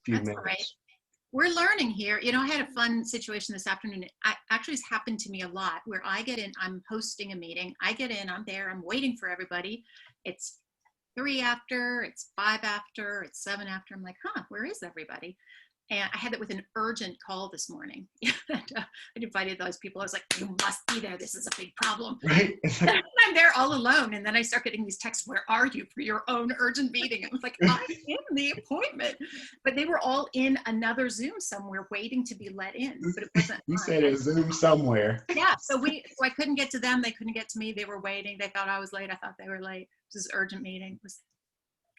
few That's all right. minutes. We're learning here. You know, I had a fun situation this afternoon. Actually, it's happened to me a lot where I get in, I'm hosting a meeting. I get in, I'm there, I'm waiting for everybody. It's 3 after, it's 5 after, it's 7 after. I'm like, huh, where is everybody? And I had that with an urgent call this morning. I invited those people. I was like, you must be there. This is a big problem. Right? I'm there all alone. And then I start getting these texts, where are you for your own urgent meeting? I was like, I'm in the appointment. But they were all in another Zoom somewhere waiting to be let in. But it wasn't You mine. said it Zoom somewhere. Yeah, so I couldn't get to them. They couldn't get to me. They were waiting. They thought I was late. I thought they were late. This is an urgent meeting. It's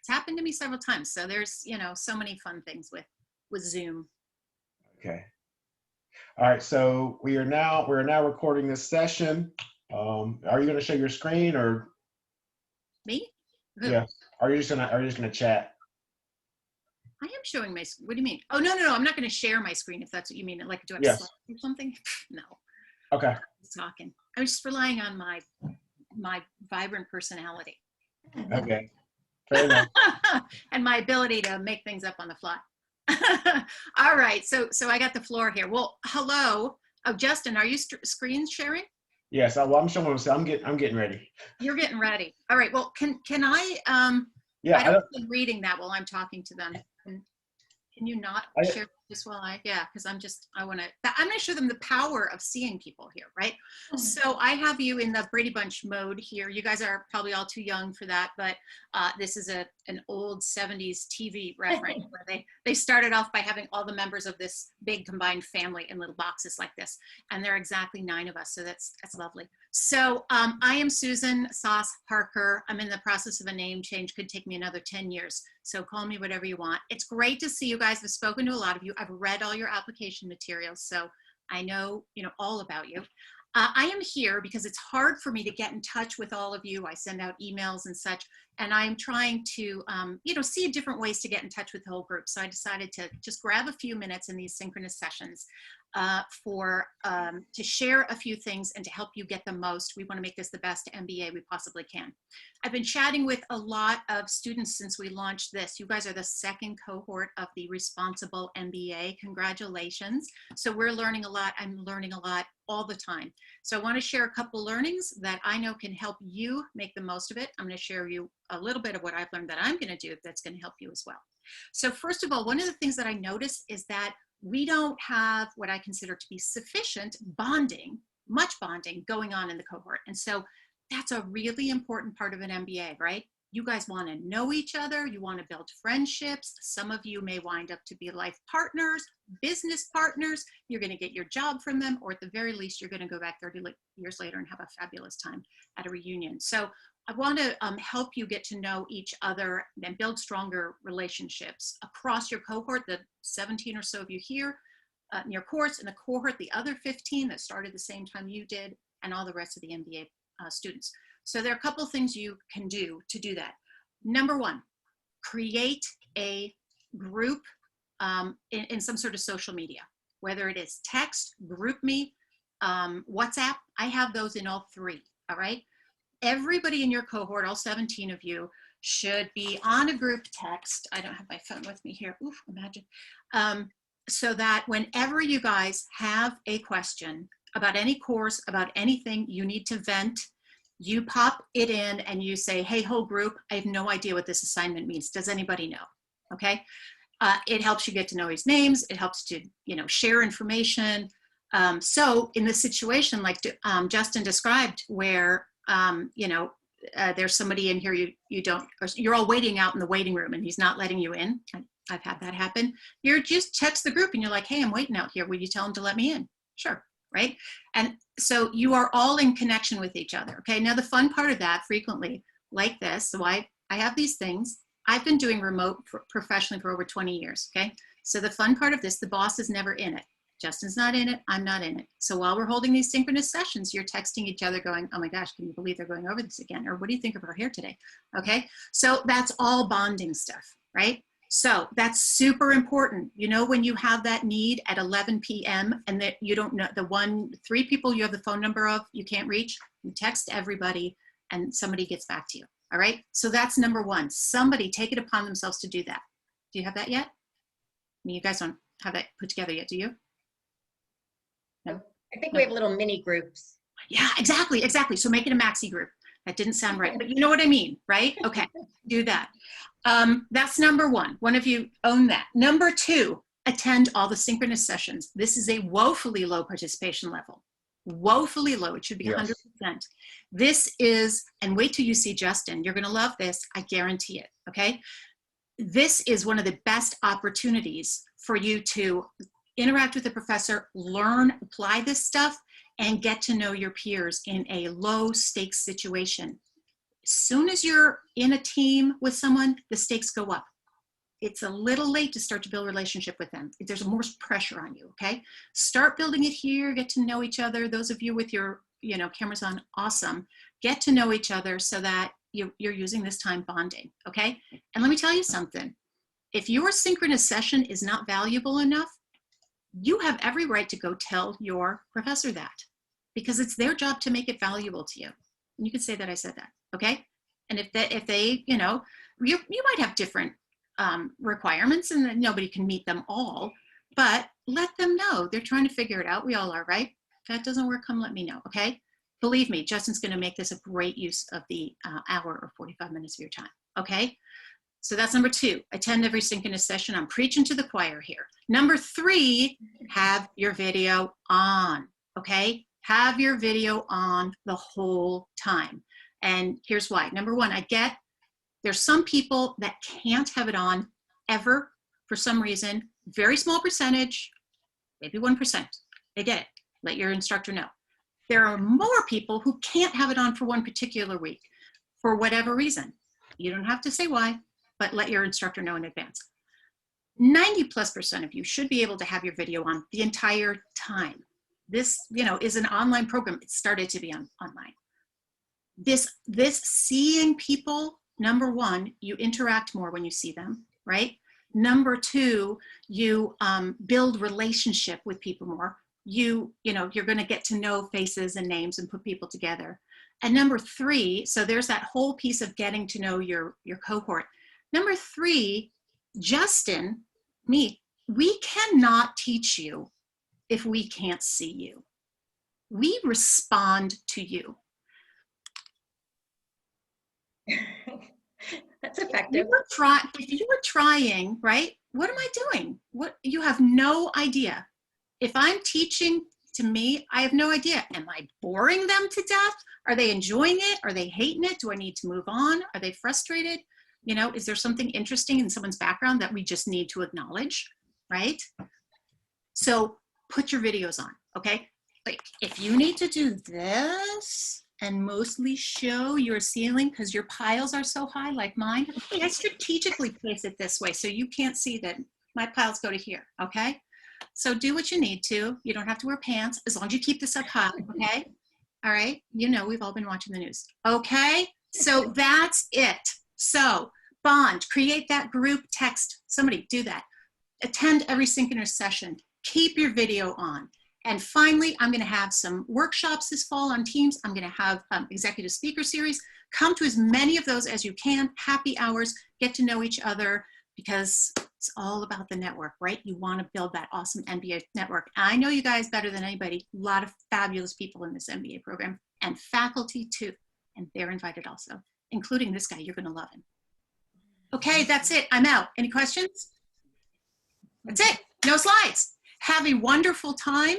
happened to me several times. So there's, you know, so many fun things with Zoom. Okay. All right. So we're now recording this session. Are you going to share your screen or? Me? Who? Yeah. Are you just gonna chat? I am showing my. What do you mean? Oh, no. I'm not going to share my screen if that's what you mean. Like, do I have Yes. slides or something? No. Okay. I'm talking. I'm just relying on my vibrant personality. Okay. Fair enough. And my ability to make things up on the fly. All right. So I got the floor here. Well, hello. Oh, Justin, are you screen sharing? Yes. I'm showing. I'm getting ready. You're getting ready. All right. Well, can I? Yeah. I don't like reading that while I'm talking to them. Can you not share this while because I'm going to show them the power of seeing people here, right? So I have you in the Brady Bunch mode here. You guys are probably all too young for that, but this is an old 70s TV reference where they started off by having all the members of this big combined family in little boxes like this. And there are exactly 9 of us, so that's lovely. So I am Susan Sauce Parker. I'm in the process of a name change. Could take me another 10 years. So call me whatever you want. It's great to see you guys. I've spoken to a lot of you. I've read all your application materials, so I know, all about you. I am here because it's hard for me to get in touch with all of you. I send out emails and such, and I'm trying to, see different ways to get in touch with the whole group. So I decided to just grab a few minutes in these synchronous sessions to share a few things and to help you get the most. We want to make this the best MBA we possibly can. I've been chatting with a lot of students since we launched this. You guys are the 2nd cohort of the Responsible MBA. Congratulations. So we're learning a lot. I'm learning a lot all the time. So I want to share a couple learnings that I know can help you make the most of it. I'm going to share you a little bit of what I've learned that I'm going to do that's going to help you as well. So first of all, one of the things that I notice is that we don't have what I consider to be sufficient bonding, much bonding going on in the cohort. And so that's a really important part of an MBA, right? You guys want to know each other. You want to build friendships. Some of you may wind up to be life partners, business partners. You're going to get your job from them, or at the very least, you're going to go back 30 years later and have a fabulous time at a reunion. So I want to help you get to know each other and build stronger relationships across your cohort, the 17 or so of you here in your course, and the cohort, the other 15 that started the same time you did, and all the rest of the MBA students. So there are a couple of things you can do to do that. Number 1, create a group in some sort of social media, whether it is text, GroupMe, WhatsApp. I have those in all 3, all right? Everybody in your cohort, all 17 of you, should be on a group text. I don't have my phone with me here. Oof, imagine. So that whenever you guys have a question about any course, about anything you need to vent, you pop it in and you say, hey, whole group, I have no idea what this assignment means. Does anybody know? Okay. It helps you get to know his names. It helps to, share information. So in the situation like Justin described, where, there's somebody in here you don't, or you're all waiting out in the waiting room and he's not letting you in. I've had that happen. You're just text the group and you're like, hey, I'm waiting out here. Will you tell him to let me in? Sure. Right. And so you are all in connection with each other. Okay. Now the fun part of that frequently like this. So I have these things. I've been doing remote professionally for over 20 years. Okay. So the fun part of this, the boss is never in it. Justin's not in it. I'm not in it. So while we're holding these synchronous sessions, you're texting each other going, oh my gosh, can you believe they're going over this again? Or what do you think of her hair today? Okay. So that's all bonding stuff, right? So that's super important. When you have that need at 11 p.m. and that you don't know 3 people you have the phone number of, you can't reach, you text everybody and somebody gets back to you. All right. So that's number 1. Somebody take it upon themselves to do that. Do you have that yet? mean, you guys don't have that put together yet, do you? No? I think we have little mini groups. Yeah, exactly, exactly. So make it a maxi group. That didn't sound right, but you know what I mean, right? Okay, do that. That's number one. One of you own that. Number two, attend all the synchronous sessions. This is a woefully low participation level. Woefully low. It should be 100%. This is, and wait till you see Justin. You're going to love this. I guarantee it. Okay. This is one of the best opportunities for you to interact with the professor, learn, apply this stuff, and get to know your peers in a low stakes situation. As soon as you're in a team with someone, the stakes go up. It's a little late to start to build a relationship with them. There's more pressure on you, okay? Start building it here, get to know each other. Those of you with your cameras on, awesome. Get to know each other so that you're using this time bonding, okay? And let me tell you something. If your synchronous session is not valuable enough, you have every right to go tell your professor that, because it's their job to make it valuable to you. And you can say that I said that, okay? And if they you might have different requirements and nobody can meet them all, but let them know. They're trying to figure it out. We all are, right? If that doesn't work, come let me know, okay? Believe me, Justin's gonna make this a great use of the hour or 45 minutes of your time, okay? So that's number two, attend every synchronous session. I'm preaching to the choir here. Number three, have your video on, okay? Have your video on the whole time. And here's why. Number one, there's some people that can't have it on ever for some reason, very small percentage, maybe 1%. They get it, let your instructor know. There are more people who can't have it on for one particular week for whatever reason. You don't have to say why, but let your instructor know in advance. 90+% of you should be able to have your video on the entire time. This, is an online program. It started to be online. This seeing people, number one, you interact more when you see them, right? Number two, you build relationship with people more. You're going to get to know faces and names and put people together. And number three, so there's that whole piece of getting to know your cohort. Number three, Justin, me, we cannot teach you if we can't see you. We respond to you. That's effective. If you were trying, right? What am I doing? You have no idea. If I'm teaching to me, I have no idea. Am I boring them to death? Are they enjoying it? Are they hating it? Do I need to move on? Are they frustrated? Is there something interesting in someone's background that we just need to acknowledge, right? So put your videos on, okay? Like if you need to do this and mostly show your ceiling because your piles are so high like mine, I strategically place it this way so you can't see that my piles go to here, okay? So do what you need to. You don't have to wear pants as long as you keep this up high, okay? All right, we've all been watching the news, okay? So that's it. So bond, create that group text. Somebody do that. Attend every synchronous session. Keep your video on. And finally, I'm going to have some workshops this fall on Teams. I'm going to have executive speaker series. Come to as many of those as you can. Happy hours. Get to know each other because it's all about the network, right? You want to build that awesome MBA network. I know you guys better than anybody. A lot of fabulous people in this MBA program and faculty too. And they're invited also, including this guy. You're going to love him. Okay, that's it. I'm out. Any questions? That's it. No slides. Have a wonderful time.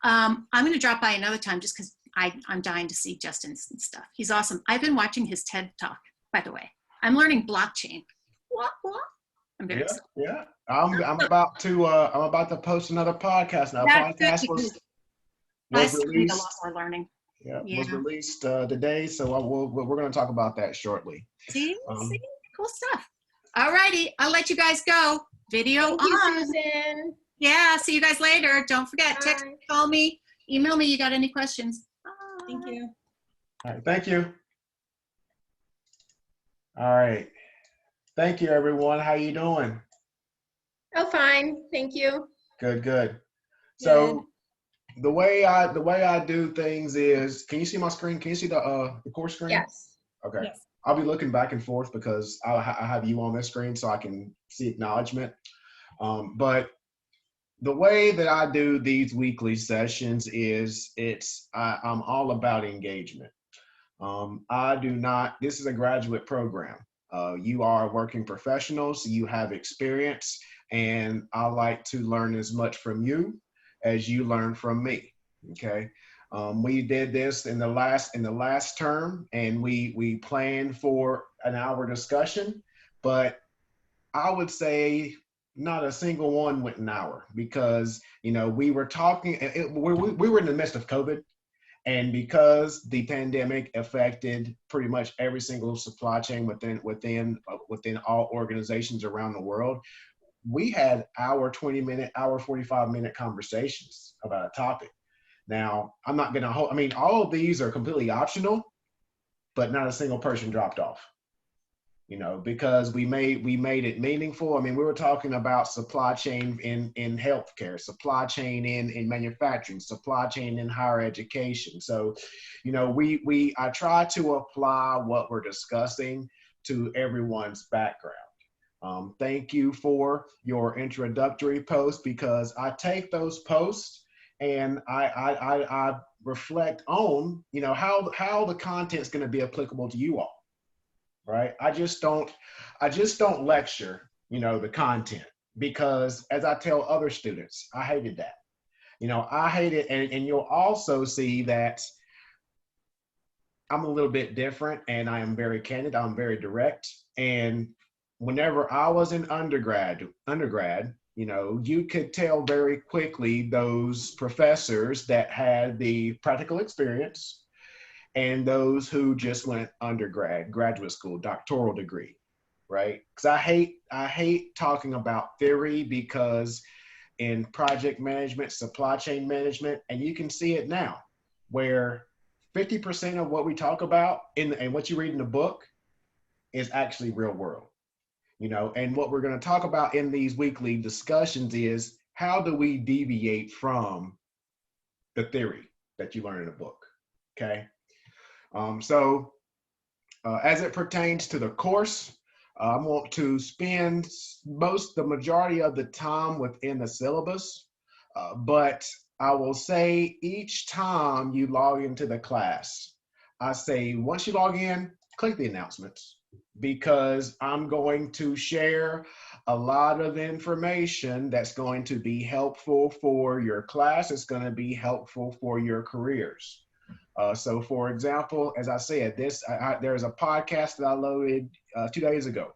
I'm going to drop by another time just because I'm dying to see Justin's stuff. He's awesome. I've been watching his TED Talk, by the way. I'm learning blockchain. What? I'm very excited. Yeah. I'm about to post another podcast now. That's Podcast was need released. a lot more learning. Yeah, was released today, so we're going to talk about that shortly. See, cool stuff. All righty, I'll let you guys go. Video Thank you, on. Susan. Yeah, see you guys later. Don't forget, Bye. text, call me, email me. You got any questions? Bye. Thank you. All right, thank you. All right, thank you, everyone. How you doing? Oh, fine. Thank you. Good. So the way I do things is, can you see my screen? Can you see the course screen? Yes. Okay. Yes. I'll be looking back and forth because I have you on this screen so I can see acknowledgement. But the way that I do these weekly sessions is I'm all about engagement. I do not, this is a graduate program. You are working professionals, you have experience, and I like to learn as much from you as you learn from me. Okay. We did this in the last term, and we planned for an hour discussion, but I would say not a single one went an hour because, we were talking, we were in the midst of COVID. And because the pandemic affected pretty much every single supply chain within all organizations around the world, we had hour 20-minute, hour 45-minute conversations about a topic. Now, I'm not going to hold, I mean, all of these are completely optional, but not a single person dropped off. Because we made it meaningful. I mean, we were talking about supply chain in healthcare, supply chain in manufacturing, supply chain in higher education. So, I try to apply what we're discussing to everyone's background. Thank you for your introductory post, because I take those posts and I reflect on, how the content is going to be applicable to you all. Right? I just don't lecture, the content, because as I tell other students, I hated that. I hate it. And you'll also see that I'm a little bit different, and I am very candid. I'm very direct. And whenever I was in undergrad, you could tell very quickly those professors that had the practical experience and those who just went undergrad, graduate school, doctoral degree, right? Because I hate talking about theory, because in project management, supply chain management, and you can see it now, where 50% of what we talk about and what you read in the book is actually real world. And what we're going to talk about in these weekly discussions is, how do we deviate from the theory that you learn in a book? Okay. As it pertains to the course, I want to spend the majority of the time within the syllabus, but I will say each time you log into the class, I say once you log in, click the announcements, because I'm going to share a lot of information that's going to be helpful for your class. It's going to be helpful for your careers. So, for example, as I said, there's a podcast that I loaded 2 days ago,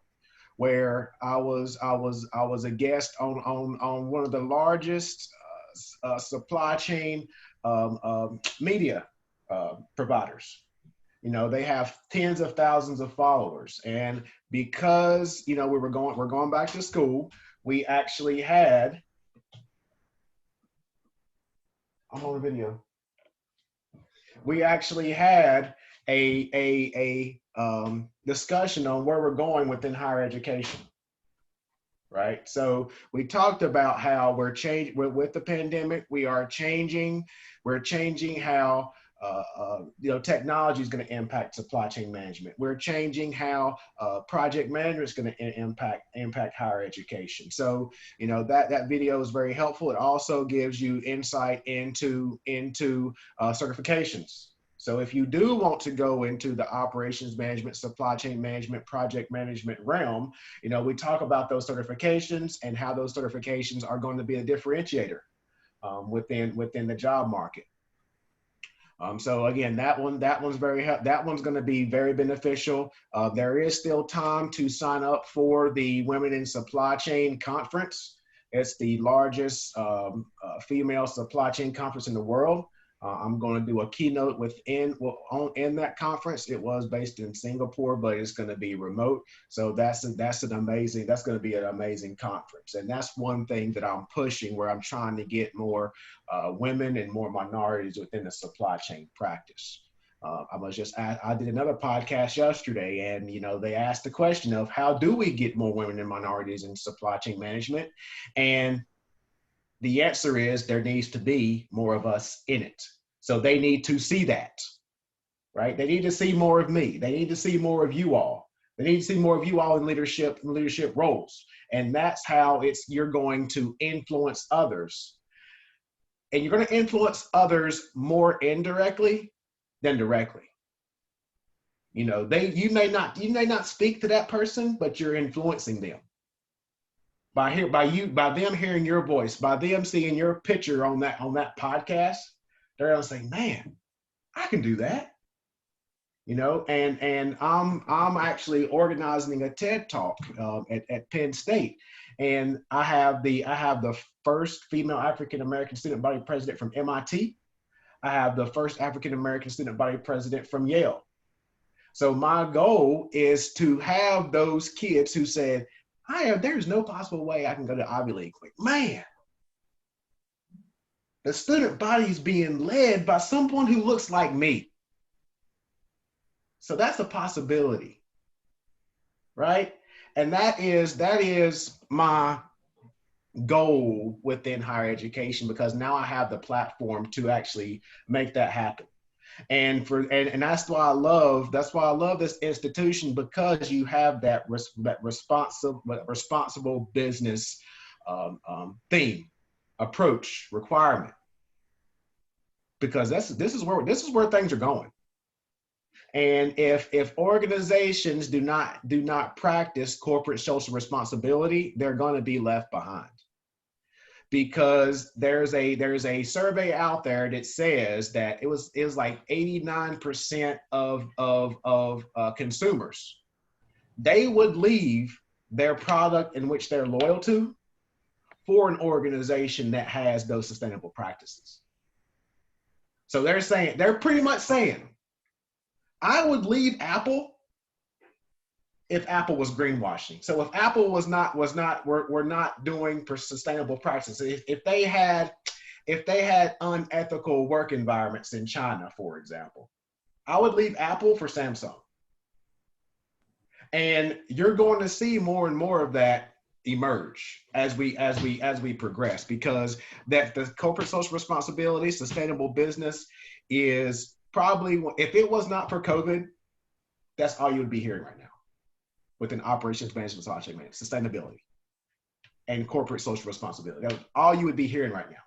where I was a guest on one of the largest supply chain media providers. They have tens of thousands of followers, and because we're going back to school, we actually had. I'm on the video. We actually had a discussion on where we're going within higher education, right? So we talked about how we're changing with the pandemic. We're changing how technology is going to impact supply chain management. We're changing how project management is going to impact higher education. So that video is very helpful. It also gives you insight into certifications. So if you do want to go into the operations management, supply chain management, project management realm, we talk about those certifications and how those certifications are going to be a differentiator within the job market. So again, that one's going to be very beneficial. There is still time to sign up for the Women in Supply Chain Conference. It's the largest female supply chain conference in the world. I'm going to do a keynote in that conference. It was based in Singapore, but it's going to be remote. So that's going to be an amazing conference. And that's one thing that I'm pushing, where I'm trying to get more women and more minorities within the supply chain practice. I did another podcast yesterday, and they asked the question of, how do we get more women and minorities in supply chain management? And the answer is, there needs to be more of us in it. So they need to see that, right? They need to see more of me. They need to see more of you all. They need to see more of you all in leadership roles. And that's how you're going to influence others. And you're going to influence others more indirectly than directly. You know, you may not speak to that person, but you're influencing them. By them hearing your voice, by them seeing your picture on that podcast, they're gonna say, man, I can do that. You know, and I'm actually organizing a TED Talk at Penn State, and I have the first female African American student body president from MIT. I have the first African American student body president from Yale. So my goal is to have those kids who said, there's no possible way I can go to Ivy League. Like, man, the student body is being led by someone who looks like me. So that's a possibility, right? And that is my goal within higher education, because now I have the platform to actually make that happen. And that's why I love this institution, because you have that responsible business theme, approach, requirement, because this is where things are going. And if organizations do not practice corporate social responsibility, they're going to be left behind. Because there's a survey out there that says that it was like 89% of consumers, they would leave their product in which they're loyal to for an organization that has those sustainable practices. So they're pretty much saying, I would leave Apple if Apple was greenwashing. So if Apple were not doing sustainable practices, if they had unethical work environments in China, for example, I would leave Apple for Samsung. And you're going to see more and more of that emerge as we progress, because that the corporate social responsibility, sustainable business is probably, if it was not for COVID, that's all you would be hearing right now within operations management, supply chain management, sustainability, and corporate social responsibility. That's all you would be hearing right now.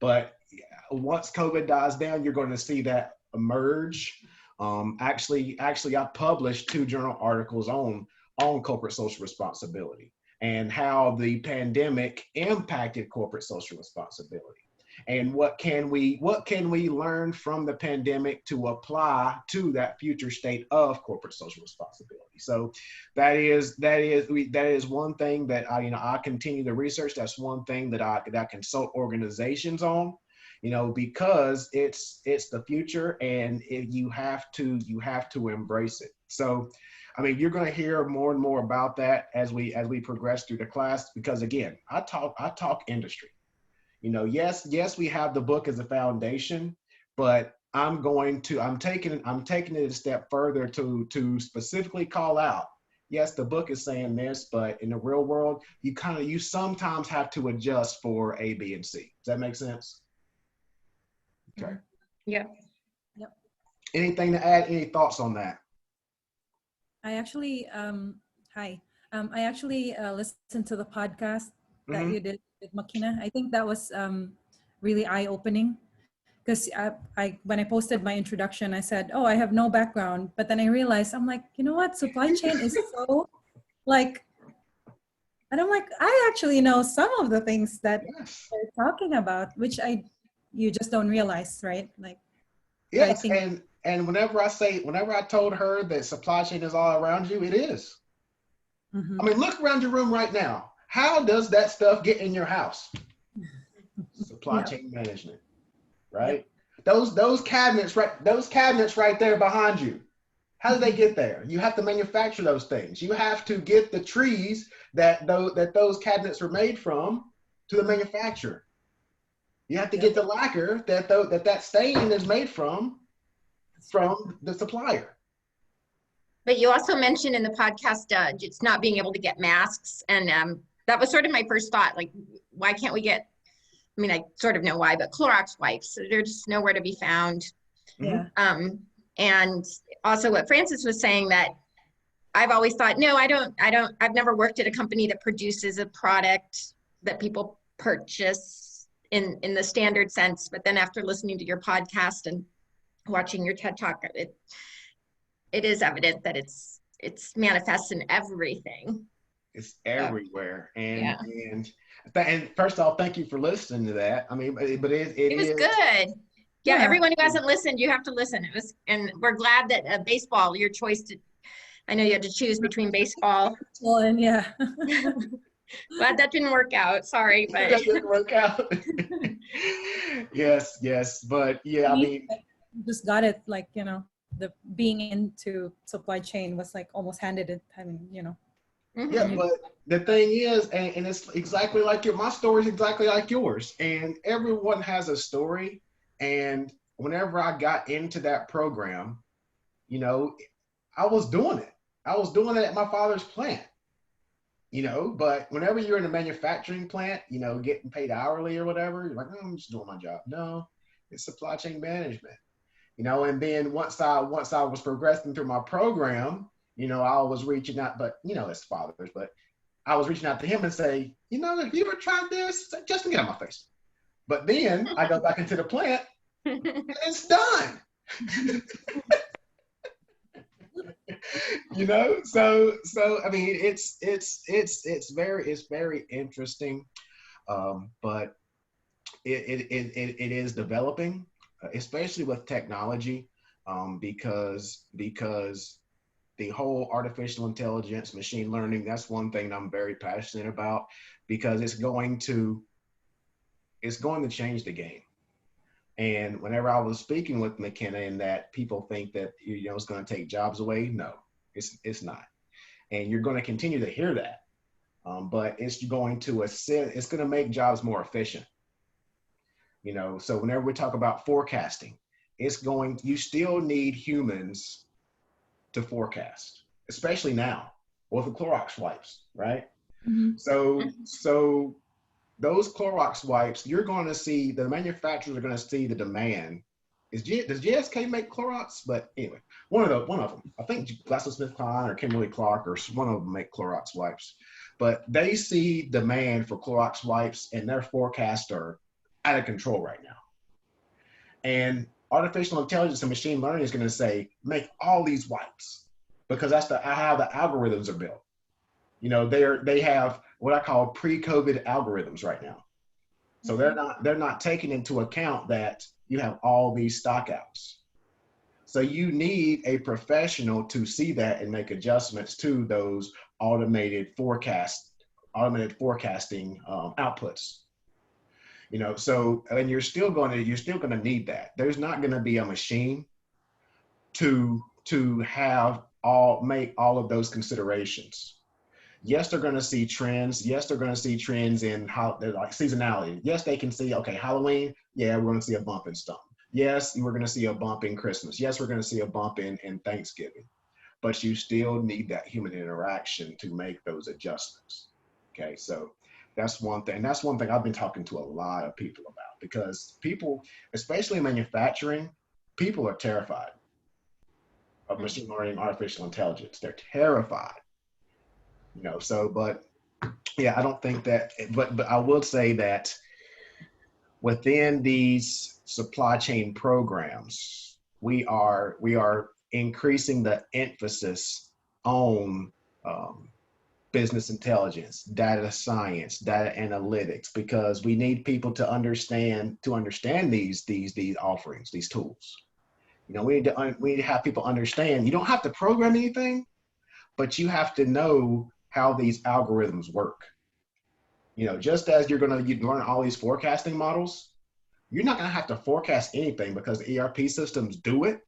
But once COVID dies down, you're going to see that emerge. Actually, I published 2 journal articles on corporate social responsibility and how the pandemic impacted corporate social responsibility. And what can we learn from the pandemic to apply to that future state of corporate social responsibility? So that is one thing that I continue to research. That's one thing that I consult organizations on, because it's the future, and you have to embrace it. So, I mean, you're going to hear more and more about that as we progress through the class, because again, I talk industry. Yes, we have the book as a foundation, but I'm taking it a step further to specifically call out, yes, the book is saying this, but in the real world, you sometimes have to adjust for A, B, and C. Does that make sense? Okay. Yeah. Yep. Anything to add? Any thoughts on that? I actually, hi. I actually listened to the podcast that you did with Makina. I think that was really eye-opening, because when I posted my introduction, I said, oh, I have no background. But then I realized, I'm like, you know what? Supply chain is so and I'm like, I actually know some of the things that they're talking about, which you just don't realize, right? Like, yes, and whenever I told her that supply chain is all around you, it is. Mm-hmm. I mean, look around your room right now. How does that stuff get in your house? Supply chain management, right? Yep. Those cabinets right there behind you. How do they get there? You have to manufacture those things. You have to get the trees that those cabinets are made from to the manufacturer. You have to get the lacquer that stain is made from the supplier. But you also mentioned in the podcast just not being able to get masks, and that was sort of my first thought. Like, why can't we get? I mean, I sort of know why, but Clorox wipes, they're just nowhere to be found. Yeah. And also what Francis was saying, that I've always thought, no, I've never worked at a company that produces a product that people purchase in the standard sense. But then after listening to your podcast and watching your TED Talk, it is evident that it's manifests in everything. It's everywhere. Yeah. And first off, thank you for listening to that. I mean, but It was good. Yeah, Yeah. everyone who hasn't listened, you have to listen. It was, and we're glad that baseball, your choice to, I know you had to choose between baseball. Well, and yeah. Glad that didn't work out. Sorry, but that didn't work out. Yes, but yeah, I mean, just got it, like, you know, the being into supply chain was like almost handed it. I mean, you know. yeah, but the thing is, and it's exactly like my story is exactly like yours, and everyone has a story. And whenever I got into that program, you know, I was doing it. I was doing it at my father's plant, you know, but whenever you're in a manufacturing plant, you know, getting paid hourly or whatever, you're like, oh, I'm just doing my job. No, it's supply chain management, you know. And then once I was progressing through my program, you know, I was reaching out, but you know, as fathers, but I was reaching out to him and say, you know, have you ever tried this? Just get out of my face. But then I go back into the plant and it's done. You know, so I mean, it's very interesting, but it is developing, especially with technology, because the whole artificial intelligence, machine learning, that's one thing I'm very passionate about, because it's going to change the game. And whenever I was speaking with McKenna, and that people think that, you know, it's going to take jobs away, no, it's not. And you're going to continue to hear that, but it's going to make jobs more efficient. You know, so whenever we talk about forecasting, you still need humans to forecast, especially now with the Clorox wipes, right? Mm-hmm. So those Clorox wipes, you're going to see, the manufacturers are going to see the demand. Does GSK make Clorox? But anyway, one of them, I think GlaxoSmithKline or Kimberly Clark or one of them make Clorox wipes. But they see demand for Clorox wipes, and their forecasts are out of control right now. And artificial intelligence and machine learning is going to say, make all these wipes, because that's how the algorithms are built. You know, they have what I call pre-COVID algorithms right now. So they're not taking into account that you have all these stockouts. So you need a professional to see that and make adjustments to those automated forecasting outputs. You know, so, and you're still going to need that. There's not going to be a machine to make all of those considerations. Yes, they're going to see trends. Yes, they're going to see trends in how they're like seasonality. Yes, they can see, okay, Halloween, yeah, we're going to see a bump in stuff. Yes, we're going to see a bump in Christmas. Yes, we're going to see a bump in Thanksgiving. But you still need that human interaction to make those adjustments. Okay, so that's one thing. That's one thing I've been talking to a lot of people about, because people, especially in manufacturing, people are terrified of machine learning, artificial intelligence. They're terrified. You know, so, but yeah, I don't think that, but I will say that within these supply chain programs, we are increasing the emphasis on business intelligence, data science, data analytics, because we need people to understand these offerings, these tools. You know, we need to have people understand. You don't have to program anything, but you have to know how these algorithms work. You know, just as you're going to learn all these forecasting models, you're not going to have to forecast anything because the ERP systems do it,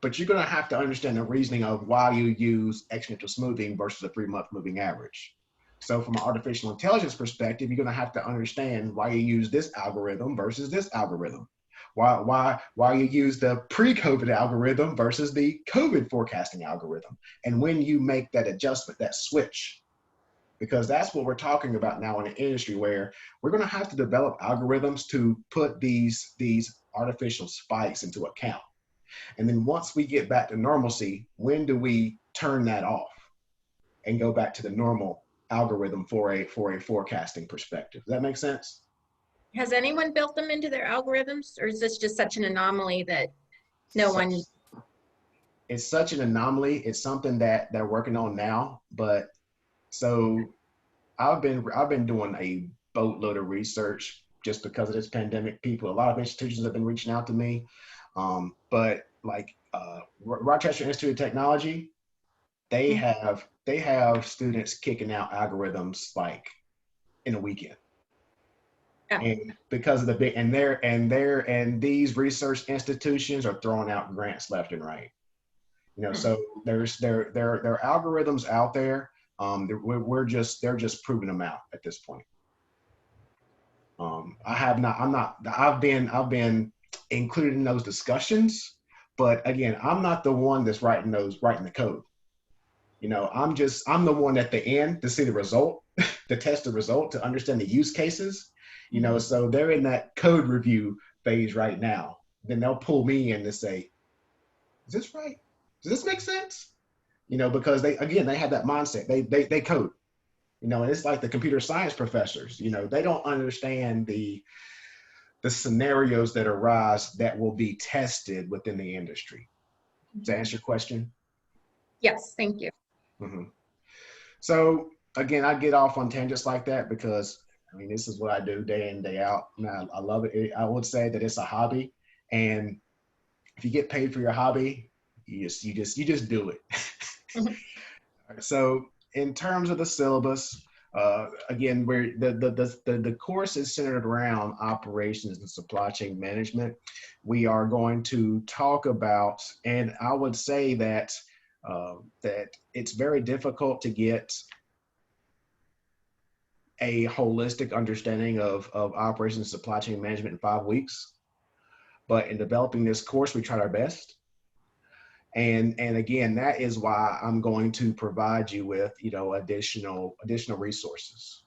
but you're going to have to understand the reasoning of why you use exponential smoothing versus a 3-month moving average. So from an artificial intelligence perspective, you're going to have to understand why you use this algorithm versus this algorithm. Why you use the pre-COVID algorithm versus the COVID forecasting algorithm. And when you make that adjustment, that switch, because that's what we're talking about now in an industry where we're going to have to develop algorithms to put these artificial spikes into account. And then once we get back to normalcy, when do we turn that off? and go back to the normal algorithm for a forecasting perspective. Does that make sense? Has anyone built them into their algorithms, or is this just such an anomaly that no one? It's such an anomaly. It's something that they're working on now. But so I've been doing a boatload of research just because of this pandemic. A lot of institutions have been reaching out to me. But like Rochester Institute of Technology, they have students kicking out algorithms like in a weekend. Yeah. And because of the big and these research institutions are throwing out grants left and right. So there are algorithms out there. They're just proving them out at this point. I've been included in those discussions, but again, I'm not the one that's writing the code. I'm the one at the end to see the result, to test the result, to understand the use cases. So they're in that code review phase right now. Then they'll pull me in to say, is this right? Does this make sense? Because they have that mindset. They code. And it's like the computer science professors. They don't understand the scenarios that arise that will be tested within the industry. Does that answer your question? Yes, thank you. Mm-hmm. So again, I get off on tangents like that because this is what I do day in, day out. I love it. I would say that it's a hobby, and if you get paid for your hobby, you just do it. Mm-hmm. So in terms of the syllabus, again, where the course is centered around operations and supply chain management. We are going to talk about, and I would say that that it's very difficult to get a holistic understanding of operations and supply chain management in 5 weeks. But in developing this course, we tried our best. And again, that is why I'm going to provide you with, additional resources.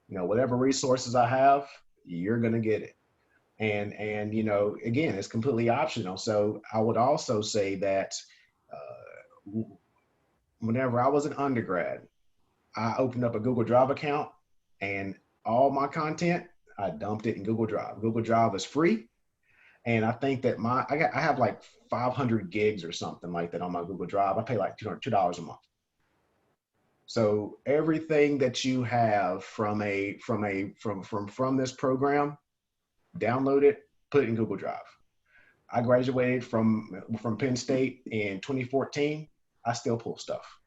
Whatever resources I have, you're going to get it. And again, it's completely optional. So I would also say that whenever I was an undergrad, I opened up a Google Drive account, and all my content, I dumped it in Google Drive. Google Drive is free. And I think that I have like 500 gigs or something like that on my Google Drive. I pay like $200 a month. So everything that you have from this program, download it, put it in Google Drive. I graduated from Penn State in 2014. I still pull stuff.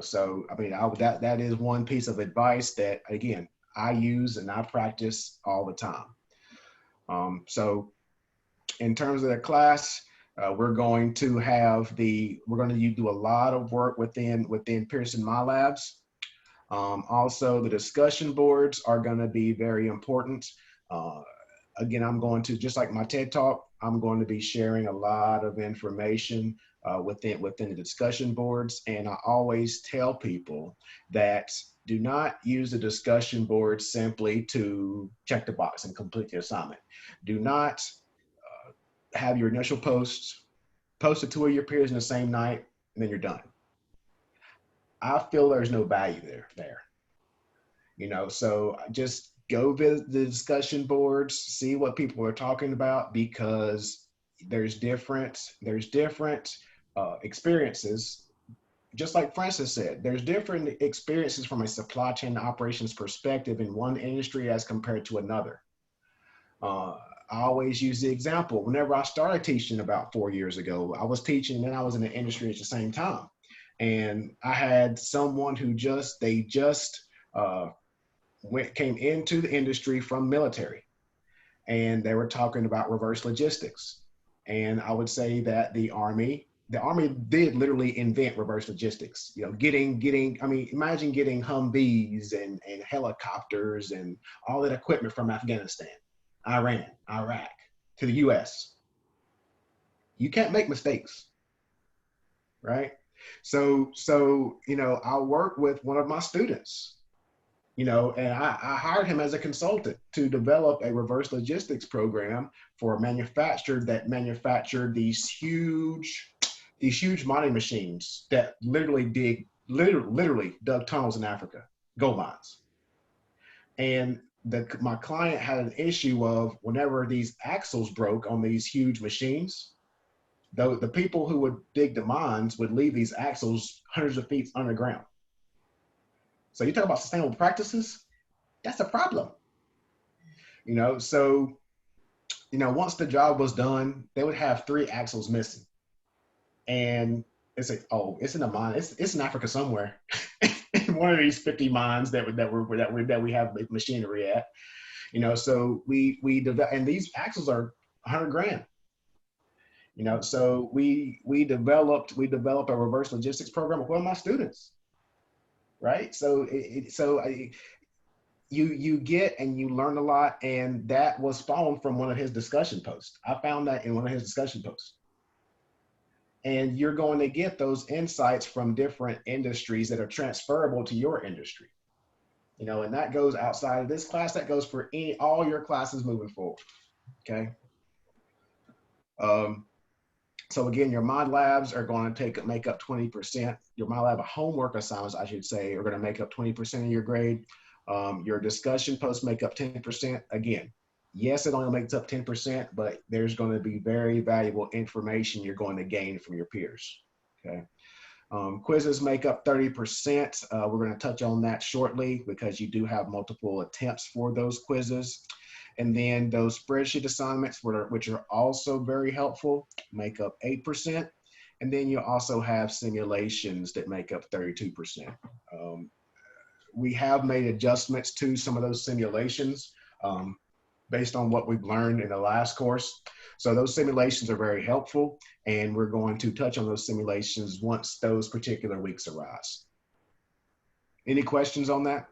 So that is one piece of advice that, again, I use and I practice all the time. So in terms of the class, we're going to do a lot of work within Pearson MyLabs. Also, the discussion boards are going to be very important. Again, I'm going to, just like my TED Talk, I'm going to be sharing a lot of information within the discussion boards. And I always tell people that do not use the discussion board simply to check the box and complete the assignment. Do not have your initial post to 2 of your peers in the same night, and then you're done. I feel there's no value there. So just go visit the discussion boards, see what people are talking about, because there's different experiences. Just like Francis said, there's different experiences from a supply chain operations perspective in one industry as compared to another. I always use the example. Whenever I started teaching about 4 years ago, I was teaching and I was in the industry at the same time. And I had someone who came into the industry from military, and they were talking about reverse logistics. And I would say that the Army did literally invent reverse logistics. Imagine getting Humvees and helicopters and all that equipment from Afghanistan, Iran, Iraq to the US. You can't make mistakes, right? So I work with one of my students, and I hired him as a consultant to develop a reverse logistics program for a manufacturer that manufactured these huge mining machines that literally dig literally dug tunnels in Africa, gold mines. And my client had an issue of whenever these axles broke on these huge machines, the people who would dig the mines would leave these axles hundreds of feet underground. So you talk about sustainable practices, that's a problem. So once the job was done, they would have 3 axles missing. And it's like, oh, it's in a mine. It's in Africa somewhere. One of these 50 mines that we have machinery at. So we develop, and these axles are 100 grand. So we developed a reverse logistics program with one of my students, right? So you get and you learn a lot, and that was spawned from one of his discussion posts. I found that in one of his discussion posts. And you're going to get those insights from different industries that are transferable to your industry. And that goes outside of this class, that goes for all your classes moving forward, okay? So again, your mod labs are going to make up 20%. Your mod lab homework assignments, I should say, are going to make up 20% of your grade. Your discussion posts make up 10%. Again, yes, it only makes up 10%, but there's going to be very valuable information you're going to gain from your peers, okay? Quizzes make up 30%. We're going to touch on that shortly because you do have multiple attempts for those quizzes. And then those spreadsheet assignments, which are also very helpful, make up 8%. And then you also have simulations that make up 32%. We have made adjustments to some of those simulations based on what we've learned in the last course. So those simulations are very helpful, and we're going to touch on those simulations once those particular weeks arise. Any questions on that?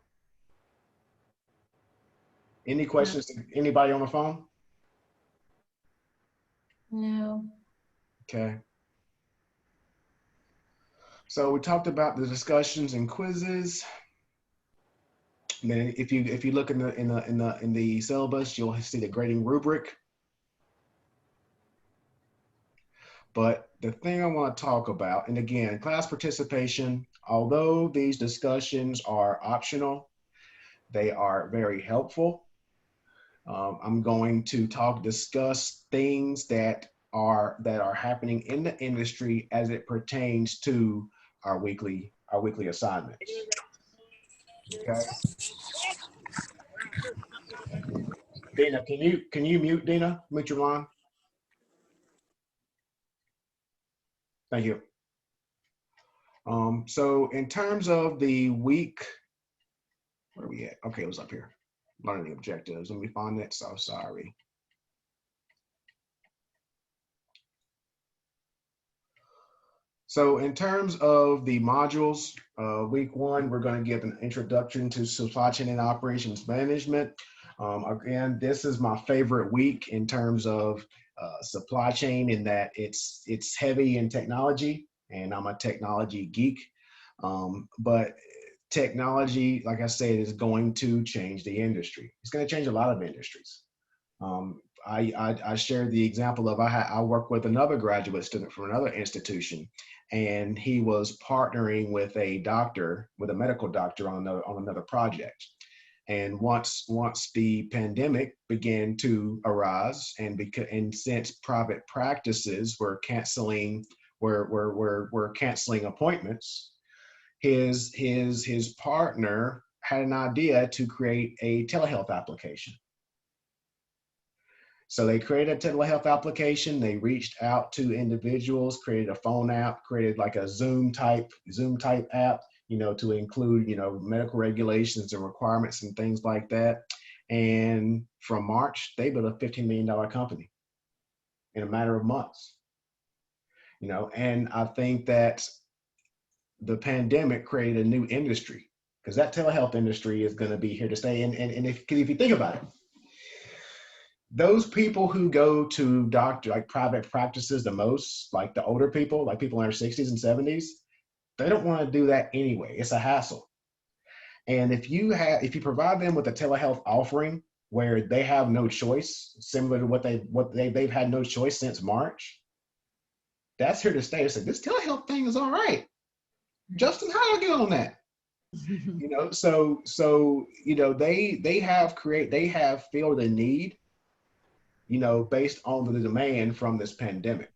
Any questions? Anybody on the phone? No. Okay. So we talked about the discussions and quizzes. And then if you look in the syllabus, you'll see the grading rubric. But the thing I want to talk about, and again, class participation, although these discussions are optional, they are very helpful. I'm going to discuss things that are happening in the industry as it pertains to our weekly assignments. Okay. Dina, can you mute Dina? Mute your line. Thank you. So in terms of the week, where are we at? Okay, it was up here. Learning objectives. Let me find that. So sorry. So in terms of the modules, week 1, we're going to give an introduction to supply chain and operations management. Again, this is my favorite week in terms of supply chain, in that it's heavy in technology, and I'm a technology geek. But technology, like I said, is going to change the industry. It's going to change a lot of industries. I shared the example of I work with another graduate student from another institution, and he was partnering with a medical doctor on another project. And once the pandemic began to arise, and since private practices were canceling appointments, his partner had an idea to create a telehealth application. So they created a telehealth application. They reached out to individuals, created a phone app, created like a Zoom type app, to include, medical regulations and requirements and things like that. And from March, they built a $15 million company in a matter of months. And I think that the pandemic created a new industry, because that telehealth industry is going to be here to stay. And if you think about it, those people who go to private practices the most, like the older people, like people in their 60s and 70s, they don't want to do that anyway. It's a hassle. And if you provide them with a telehealth offering where they have no choice, similar to what they've had no choice since March, that's here to stay. It's like, this telehealth thing is all right. Justin, how do I get on that? You know, so you know, they have filled a need, you know, based on the demand from this pandemic.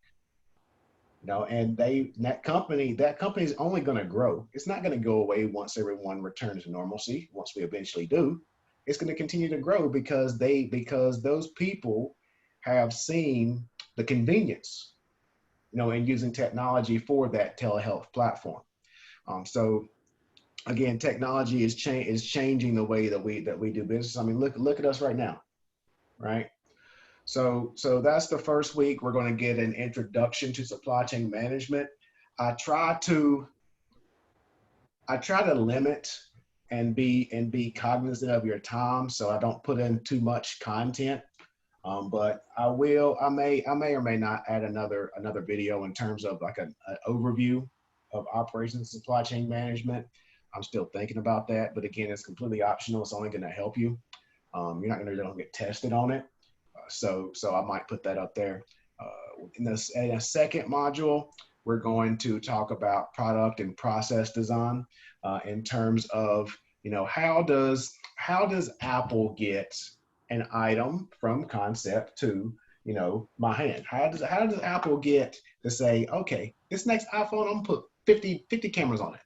You know, and that company is only going to grow. It's not going to go away once everyone returns to normalcy. Once we eventually do, it's going to continue to grow because those people have seen the convenience, you know, in using technology for that telehealth platform. So again, technology is changing the way that we do business. I mean, look at us right now, right? So that's the first week. We're going to get an introduction to supply chain management. I try to limit and be cognizant of your time, so I don't put in too much content. But I may or may not add another video in terms of like an overview of operations and supply chain management. I'm still thinking about that, but again, it's completely optional. It's only going to help you. You're not going to get tested on it. So I might put that up there. In a second module, we're going to talk about product and process design in terms of, you know, how does Apple get an item from concept to, you know, my hand? How does Apple get to say, okay, this next iPhone, I'm gonna put 50 cameras on it?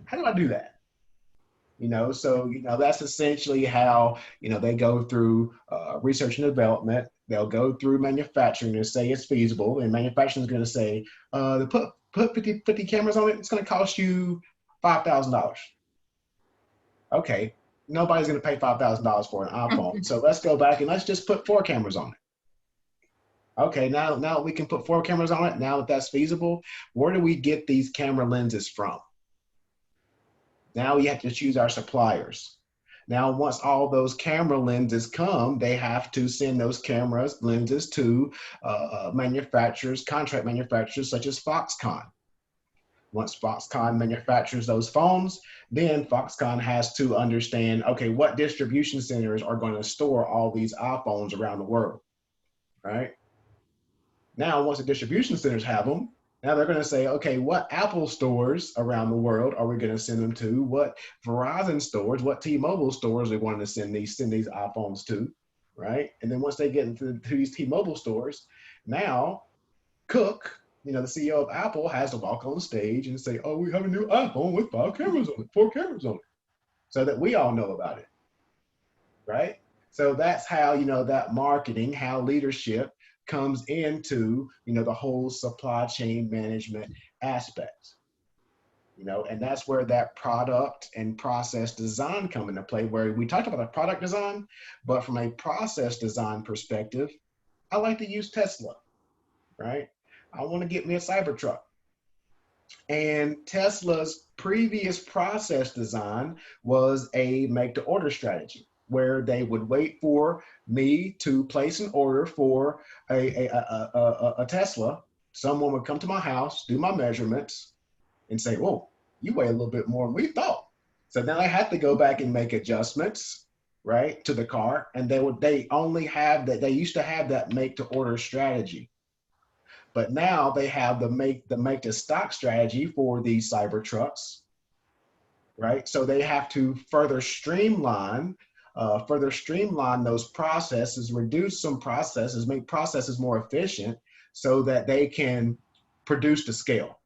How do I do that? You know, so, you know, that's essentially how, you know, they go through research and development. They'll go through manufacturing and say it's feasible, and manufacturing is going to say, to put 50 cameras on it, it's going to cost you $5,000. Okay, nobody's going to pay $5,000 for an iPhone. So let's go back and let's just put 4 cameras on it. Okay, now we can put 4 cameras on it. Now that that's feasible, where do we get these camera lenses from? Now we have to choose our suppliers. Now, once all those camera lenses come, they have to send those lenses to manufacturers, contract manufacturers such as Foxconn. Once Foxconn manufactures those phones, then Foxconn has to understand, okay, what distribution centers are going to store all these iPhones around the world, right? Now, once the distribution centers have them, now they're going to say, okay, what Apple stores around the world are we going to send them to? What Verizon stores, what T-Mobile stores are we going to send these iPhones to, right? And then once they get into these T-Mobile stores, now Cook, you know, the CEO of Apple, has to walk on stage and say, oh, we have a new iPhone with 5 cameras on it, 4 cameras on it, so that we all know about it, right? So that's how, you know, that marketing, how leadership comes into, you know, the whole supply chain management aspect, you know, and that's where that product and process design come into play, where we talked about a product design, but from a process design perspective, I like to use Tesla, right? I want to get me a Cybertruck. And Tesla's previous process design was a make to order strategy, where they would wait for me to place an order for a Tesla. Someone would come to my house, do my measurements, and say, "Oh, you weigh a little bit more than we thought." So then I had to go back and make adjustments, right, to the car. And they used to have that make to order strategy. But now they have the make to stock strategy for these Cybertrucks, right? So they have to further streamline those processes, reduce some processes, make processes more efficient so that they can produce to scale.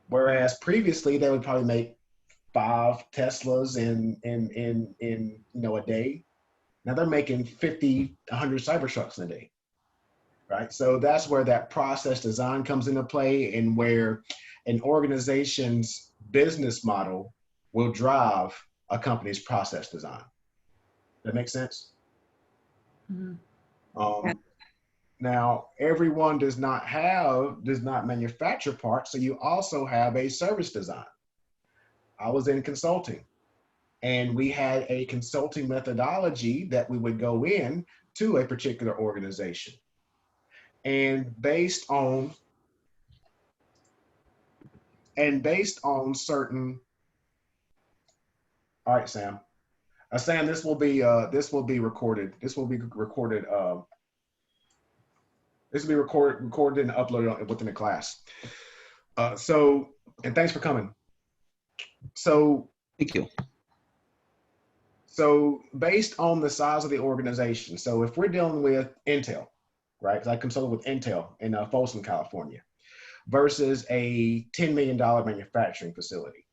Whereas previously they would probably make 5 Teslas in you know, a day. Now they're making 50, 100 Cybertrucks in a day, right? So that's where that process design comes into play, and where an organization's business model will drive a company's process design. That makes sense? Mhm. Now, everyone does not manufacture parts, so you also have a service design. I was in consulting, and we had a consulting methodology that we would go in to a particular organization. And based on certain, all right, Sam. Sam, this will be recorded. This will be recorded. This will be recorded and uploaded within the class. And thanks for coming. So, Thank you. so based on the size of the organization, so if we're dealing with Intel, right? 'Cause I consulted with Intel in Folsom, California, versus a $10 million manufacturing facility.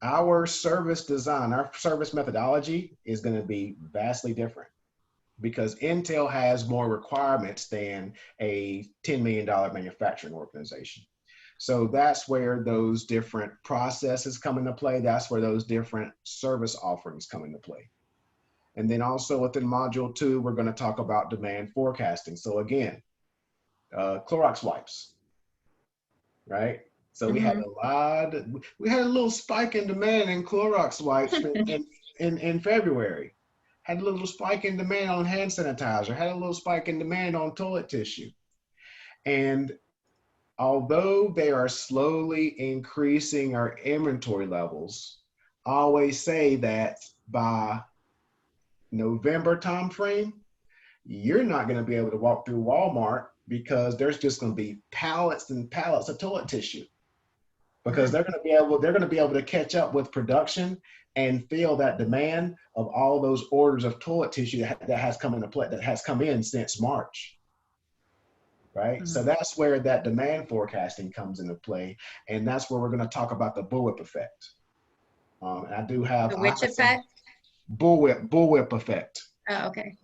Our service design, our service methodology is going to be vastly different because Intel has more requirements than a $10 million manufacturing organization. So that's where those different processes come into play. That's where those different service offerings come into play. And then also within module 2, we're going to talk about demand forecasting. So again, Clorox wipes, right? So we had we had a little spike in demand in Clorox wipes in February. Had a little spike in demand on hand sanitizer. Had a little spike in demand on toilet tissue. And although they are slowly increasing our inventory levels, I always say that by November timeframe, you're not going to be able to walk through Walmart because there's just going to be pallets and pallets of toilet tissue because they're going to be able to catch up with production and fill that demand of all those orders of toilet tissue that has come into play, that has come in since March. Right? So that's where that demand forecasting comes into play. And that's where we're going to talk about the bullwhip effect. And I do have The which effect? Bullwhip effect. Oh, okay.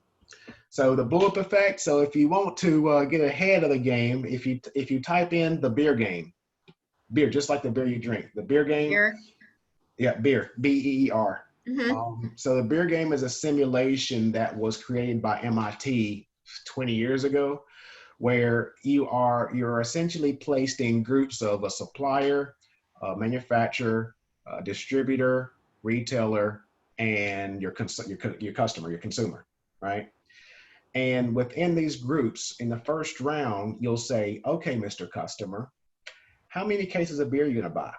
So the bullwhip effect. So if you want to get ahead of the game, if you type in the beer game, beer, just like the beer you drink, the beer game. Beer. Yeah, beer, BEER. So the beer game is a simulation that was created by MIT 20 years ago, where you're essentially placed in groups of a supplier, a manufacturer, a distributor, retailer, and your customer, your consumer, right? And within these groups, in the first round, you'll say, okay, Mr. Customer, how many cases of beer are you gonna buy?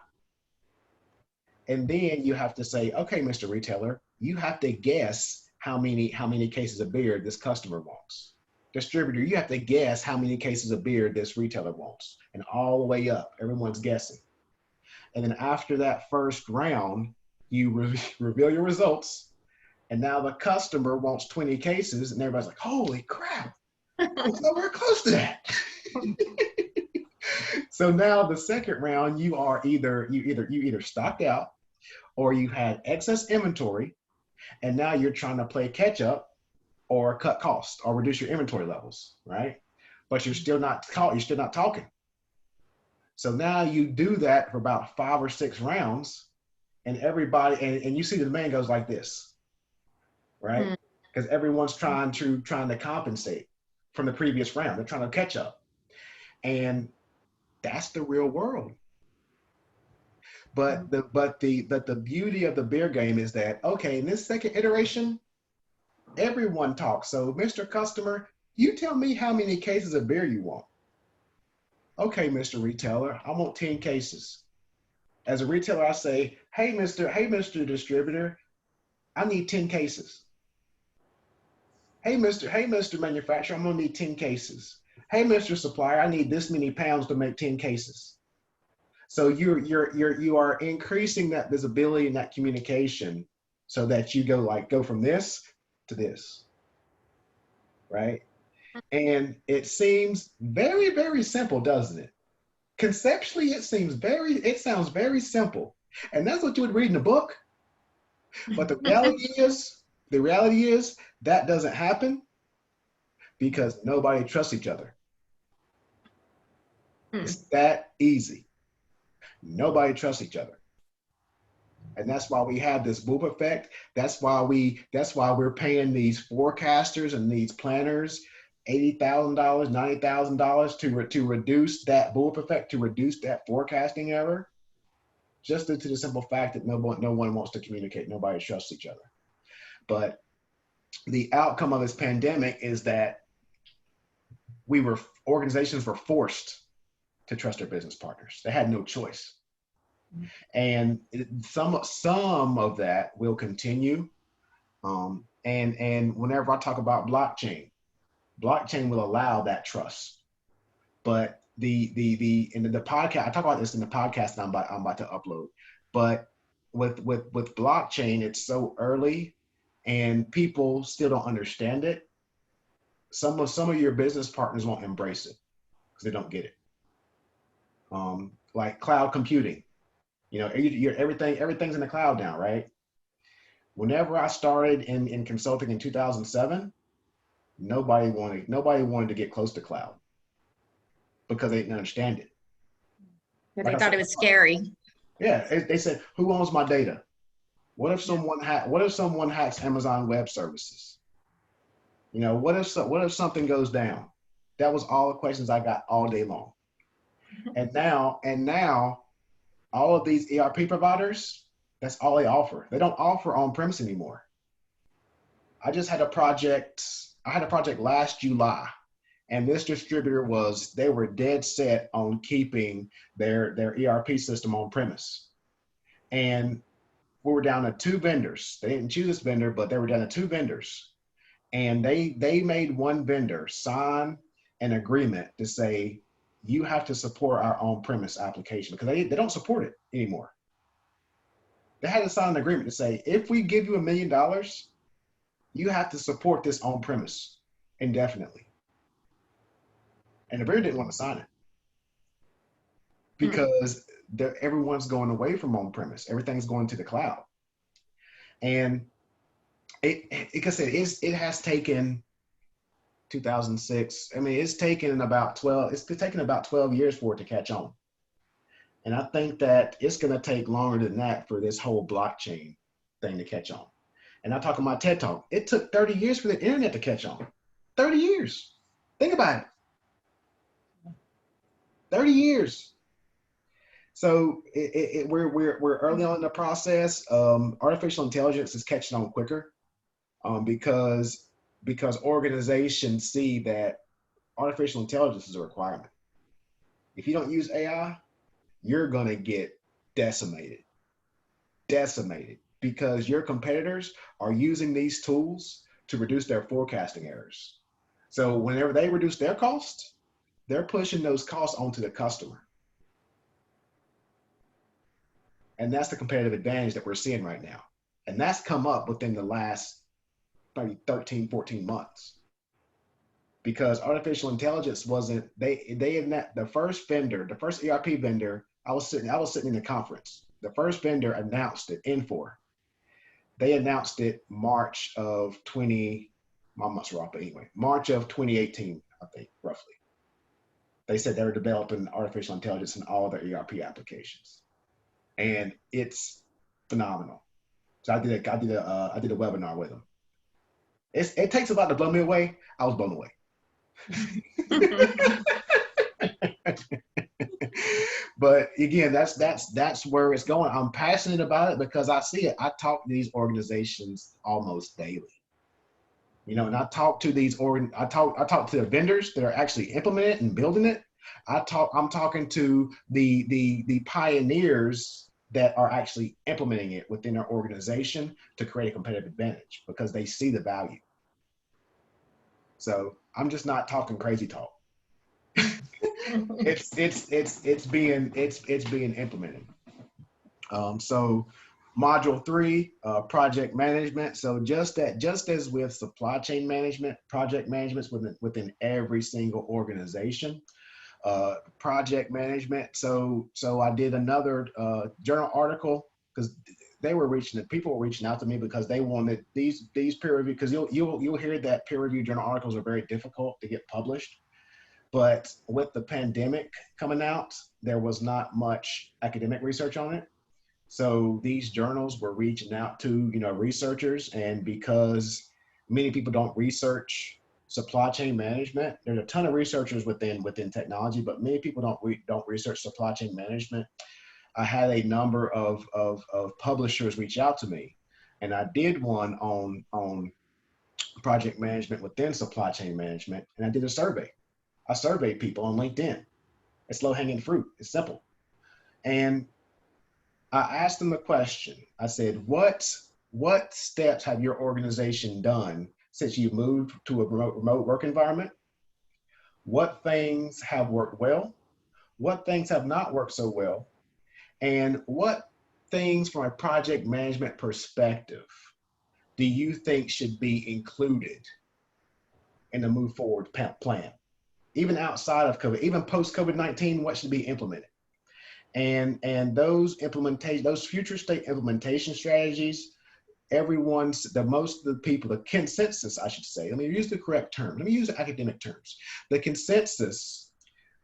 And then you have to say, okay, Mr. Retailer, you have to guess how many cases of beer this customer wants. Distributor, you have to guess how many cases of beer this retailer wants, and all the way up, everyone's guessing. And then after that first round, you reveal your results, and now the customer wants 20 cases, and everybody's like, holy crap, I was nowhere close to that. So now the second round, you either stocked out, or you had excess inventory, and now you're trying to play catch up or cut costs or reduce your inventory levels, right? But you're still not talking. So now you do that for about 5 or 6 rounds, and everybody and you see the demand goes like this, right? Because everyone's trying to compensate from the previous round. They're trying to catch up, and that's the real world. But the beauty of the beer game is that, okay, in this second iteration, everyone talks. So, Mr. Customer, you tell me how many cases of beer you want. Okay, Mr. Retailer, I want 10 cases. As a retailer, I say, hey, Mr. Distributor, I need 10 cases. Hey, Mr. Manufacturer, I'm gonna need 10 cases. Hey, Mr. Supplier, I need this many pounds to make 10 cases. So you are increasing that visibility and that communication so that you go from this to this, right? And it seems very, very simple, doesn't it? Conceptually, it sounds very simple. And that's what you would read in a book. But the reality is that doesn't happen because nobody trusts each other. It's that easy. Nobody trusts each other. And that's why we have this boop effect. That's why we're paying these forecasters and these planners $80,000, $90,000 to reduce that boop effect, to reduce that forecasting error, just due to the simple fact that no one wants to communicate. Nobody trusts each other. But the outcome of this pandemic is that organizations were forced to trust their business partners. They had no choice. And some of that will continue. And whenever I talk about blockchain will allow that trust. But in the podcast, I talk about this in the podcast that I'm about to upload. But with blockchain, it's so early, and people still don't understand it. Some of your business partners won't embrace it because they don't get it. Like cloud computing, everything's in the cloud now, right? Whenever I started in consulting in 2007, nobody wanted to get close to cloud because they didn't understand it. But Like they I thought said, it was scary. yeah, they said, who owns my data? What if someone hacks Amazon Web Services? What if something goes down? That was all the questions I got all day long. And now all of these ERP providers, that's all they offer. They don't offer on-premise anymore. I had a project last July, and this distributor they were dead set on keeping their ERP system on premise. And we were down to 2 vendors. They didn't choose this vendor, but they were down to 2 vendors. And they made one vendor sign an agreement to say, you have to support our on-premise application, because they don't support it anymore. They had to sign an agreement to say, if we give you $1 million, you have to support this on-premise indefinitely. And the vendor didn't want to sign it because everyone's going away from on-premise. Everything's going to the cloud. And like I said, it has taken 2006. I mean, it's taken about 12 years for it to catch on. And I think that it's going to take longer than that for this whole blockchain thing to catch on. And I talk in my TED Talk, it took 30 years for the internet to catch on. 30 years. Think about it. 30 years. So we're early on in the process. Artificial intelligence is catching on quicker because organizations see that artificial intelligence is a requirement. If you don't use AI, you're going to get decimated, because your competitors are using these tools to reduce their forecasting errors. So whenever they reduce their costs, they're pushing those costs onto the customer. And that's the competitive advantage that we're seeing right now. And that's come up within the last maybe 13, 14 months. Because artificial intelligence wasn't, the first ERP vendor, I was sitting in the conference. The first vendor announced it, Infor. They announced it March of 2018, I think, roughly. They said they were developing artificial intelligence in all their ERP applications. And it's phenomenal. So I did a webinar with them. It takes a lot to blow me away. I was blown away. But again, that's where it's going. I'm passionate about it because I see it. I talk to these organizations almost daily. And I talk to I talk to the vendors that are actually implementing it and building it. I'm talking to the pioneers that are actually implementing it within their organization to create a competitive advantage because they see the value. So I'm just not talking crazy talk. It's being implemented. So module 3, project management. So just as with supply chain management, project management within every single organization. Project management. So I did another journal article because people were reaching out to me because they wanted these peer review, because you'll hear that peer review journal articles are very difficult to get published. But with the pandemic coming out, there was not much academic research on it. So these journals were reaching out to researchers, and because many people don't research supply chain management, there's a ton of researchers within technology, but many people don't research supply chain management. I had a number of publishers reach out to me, and I did one on project management within supply chain management, and I did a survey. I surveyed people on LinkedIn. It's low-hanging fruit. It's simple. And I asked them a question. I said, what steps have your organization done since you moved to a remote work environment? What things have worked well? what things have not worked so well, and what things from a project management perspective do you think should be included in the move forward plan? Even outside of COVID, even post COVID-19, what should be implemented? And those future state implementation strategies, most of the people, the consensus, I should say, let me use the correct term. Let me use the academic terms. The consensus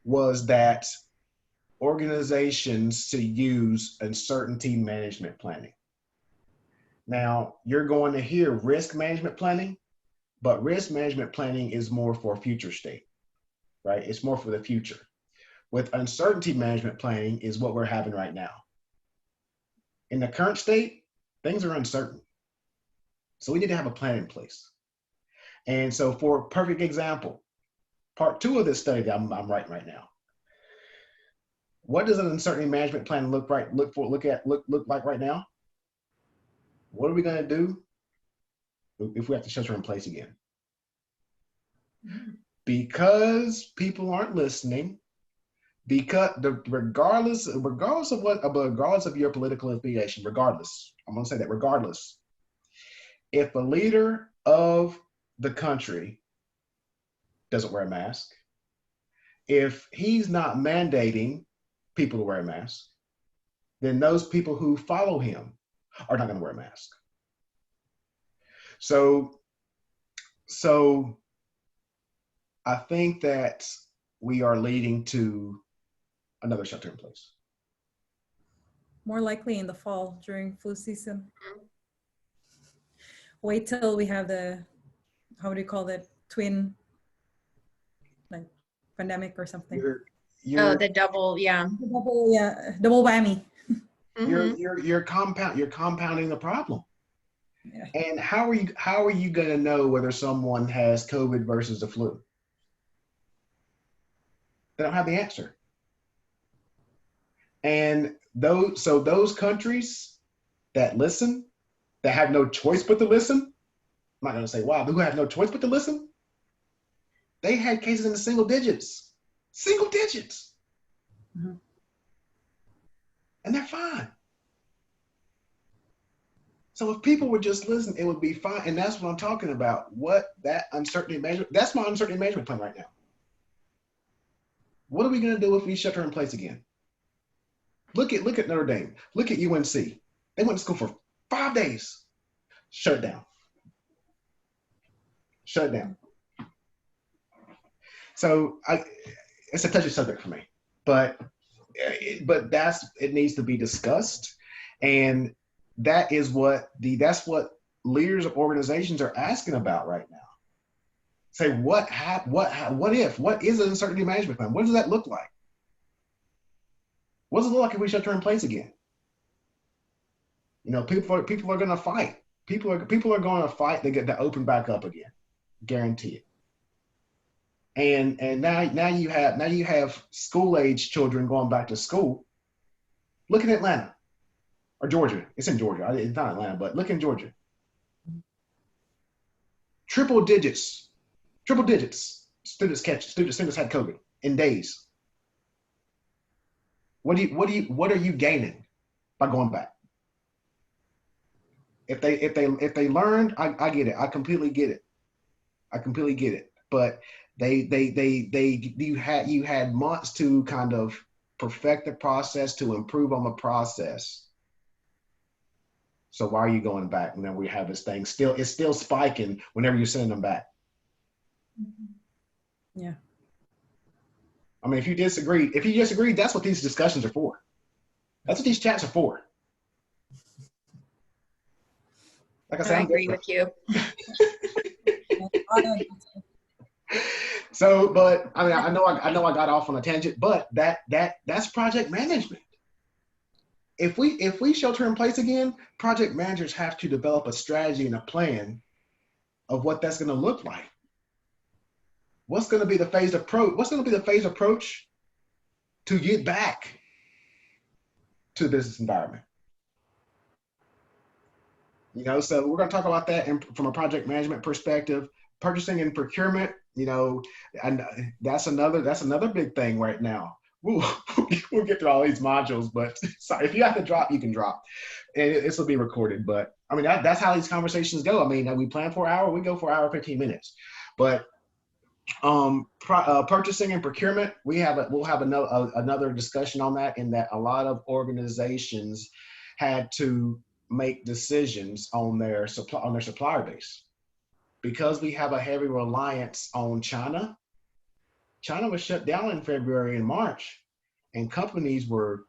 was that organizations to use uncertainty management planning. Now, you're going to hear risk management planning, but risk management planning is more for future state, right? It's more for the future. With uncertainty management planning is what we're having right now. In the current state, things are uncertain. So we need to have a plan in place. And so for a perfect example, part 2 of this study that I'm writing right now, what does an uncertainty management plan look like right now? What are we going to do if we have to shelter in place again? Because people aren't listening, because regardless of your political affiliation, regardless, I'm going to say that regardless, if the leader of the country doesn't wear a mask, if he's not mandating people to wear a mask, then those people who follow him are not going to wear a mask. So I think that we are leading to another shelter in place. More likely in the fall during flu season. Wait till we have the, how do you call that, twin, like pandemic or something. The double, yeah. Double whammy. You're compounding the problem. Yeah. And how are you going to know whether someone has COVID versus the flu? They don't have the answer. And those countries that listen, that have no choice but to listen, I'm not going to say wow, who have no choice but to listen, they had cases in the single digits. Mm-hmm. And they're fine. So if people would just listen, it would be fine. And that's what I'm talking about. That's my uncertainty management plan right now. What are we going to do if we shelter in place again? Look at Notre Dame. Look at UNC. They went to school for 5 days. Shut it down. So it's a touchy subject for me, but it needs to be discussed, and that's what leaders of organizations are asking about right now. Say what is an uncertainty management plan? What does that look like? What does it look like if we shelter in place again? You know, people are going to fight. People are going to fight to get to open back up again, guarantee it. And now you have school age children going back to school. Look at Atlanta or Georgia. It's in Georgia. It's not Atlanta, but look in Georgia. Triple digits. Students had COVID in days. What are you gaining by going back? If they learned, I get it. I completely get it. But you had months to kind of perfect the process, to improve on the process. So why are you going back? And then we have this thing it's still spiking whenever you're sending them back. Yeah. I mean, if you disagree, that's what these discussions are for. That's what these chats are for. Like I said, I agree with you. So, but I mean, I know I got off on a tangent, but that's project management. If we shelter in place again, project managers have to develop a strategy and a plan of what that's going to look like. What's going to be the phased approach to get back to the business environment? You know, so we're going to talk about that from a project management perspective. Purchasing and procurement, you know, and that's another big thing right now. we'll get through all these modules, but sorry, if you have to drop, you can drop. And this will be recorded. But I mean, that's how these conversations go. I mean, we plan for an hour, we go for an hour, 15 minutes. But purchasing and procurement, we'll have another discussion on that, in that a lot of organizations had to make decisions on their supplier base. Because we have a heavy reliance on China. China was shut down in February and March, and companies were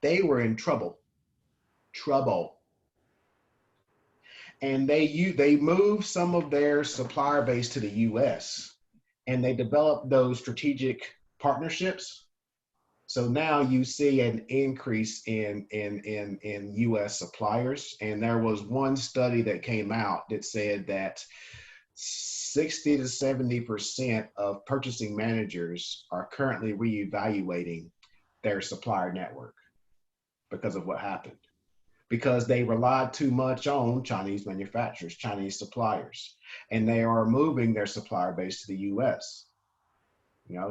in trouble. And they moved some of their supplier base to the US, and they developed those strategic partnerships. So now you see an increase in US suppliers. And there was one study that came out that said that 60 to 70% of purchasing managers are currently reevaluating their supplier network because of what happened. Because they relied too much on Chinese manufacturers, Chinese suppliers, and they are moving their supplier base to the US.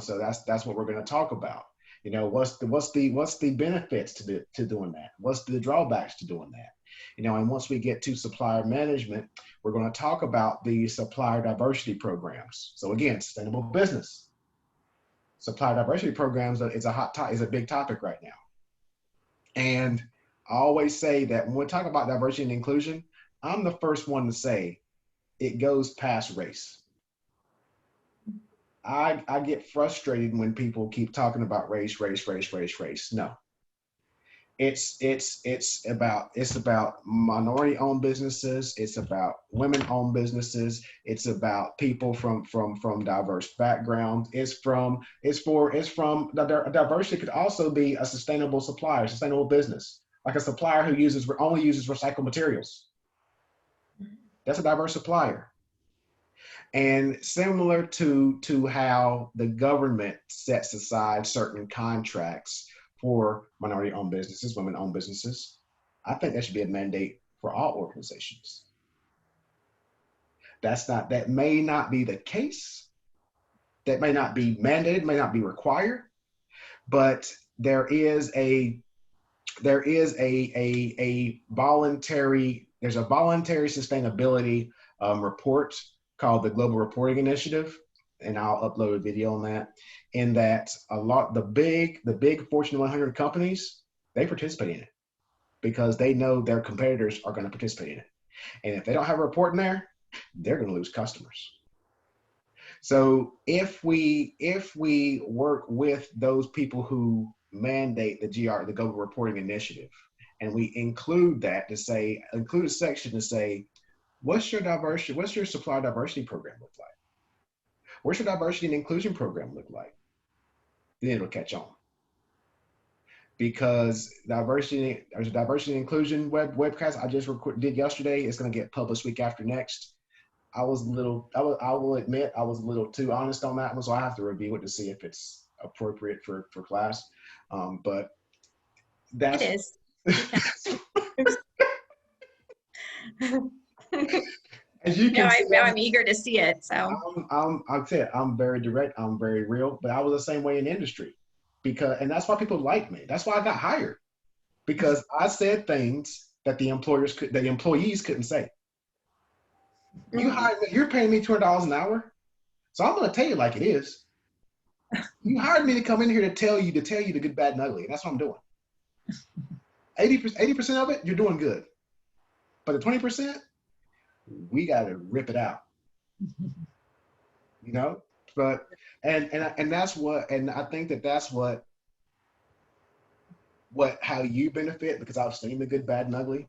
So that's what we're going to talk about. What's the benefits to doing that? What's the drawbacks to doing that? And once we get to supplier management, we're going to talk about the supplier diversity programs. So again, sustainable business. Supplier diversity programs is a big topic right now. And I always say that when we talk about diversity and inclusion, I'm the first one to say it goes past race. I get frustrated when people keep talking about race. No. It's about minority-owned businesses. It's about women-owned businesses. It's about people from diverse backgrounds. Diversity could also be a sustainable supplier, sustainable business, like a supplier who only uses recycled materials. That's a diverse supplier. And similar to how the government sets aside certain contracts for minority-owned businesses, women-owned businesses, I think that should be a mandate for all organizations. That may not be the case. That may not be mandated, may not be required, but there's a voluntary sustainability report called the Global Reporting Initiative, and I'll upload a video on that. In that the big Fortune 100 companies, they participate in it because they know their competitors are going to participate in it. And if they don't have a report in there, they're going to lose customers. So if we work with those people who mandate the Global Reporting Initiative, and we include a section to say, what's your supplier diversity program look like? What's your diversity and inclusion program look like? Then it'll catch on. Because there's a diversity and inclusion webcast I just did yesterday. It's going to get published week after next. I will admit I was a little too honest on that one, so I have to review it to see if it's appropriate for class. But that's it is. As you can see, I'm eager to see it. So I'm very direct. I'm very real. But I was the same way in industry, and that's why people like me. That's why I got hired, because I said things that the employees couldn't say. You hired me. You're paying me $200 an hour, so I'm going to tell you like it is. You hired me to come in here to tell you the good, bad, and ugly, and that's what I'm doing. 80% of it, you're doing good, but the 20%. We got to rip it out, but, and that's what, and I think that's how you benefit, because I've seen the good, bad, and ugly.